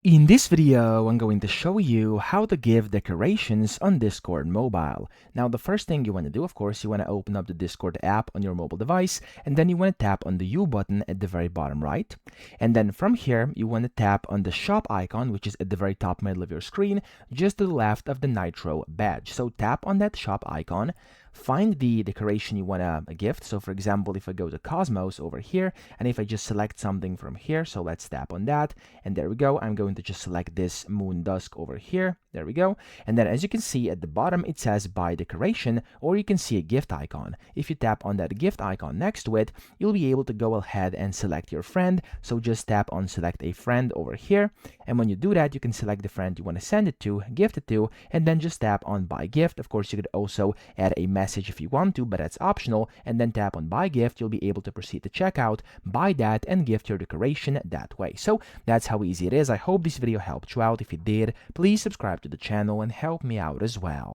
In this video, I'm going to show you how to give decorations on Discord Mobile. Now, the first thing you want to do, of course, you want to open up the Discord app on your mobile device, and then you want to tap on the U button at the very bottom right. And then from here, you want to tap on the shop icon, which is at the very top middle of your screen, just to the left of the Nitro badge. So tap on that shop icon, find the decoration you want to gift. So for example, if I go to Cosmos over here, and if I just select something from here, so let's tap on that, and there we go. I'm going to just select this Moon Dusk over here. There we go. And then as you can see at the bottom, it says buy decoration, or you can see a gift icon. If you tap on that gift icon next to it, you'll be able to go ahead and select your friend. So just tap on select a friend over here. And when you do that, you can select the friend you want to send it to, gift it to, and then just tap on buy gift. Of course, you could also add a message if you want to, but that's optional. And then tap on buy gift. You'll be able to proceed to checkout, buy that, and gift your decoration that way. So that's how easy it is. I hope this video helped you out. If it did, please subscribe to the channel and help me out as well.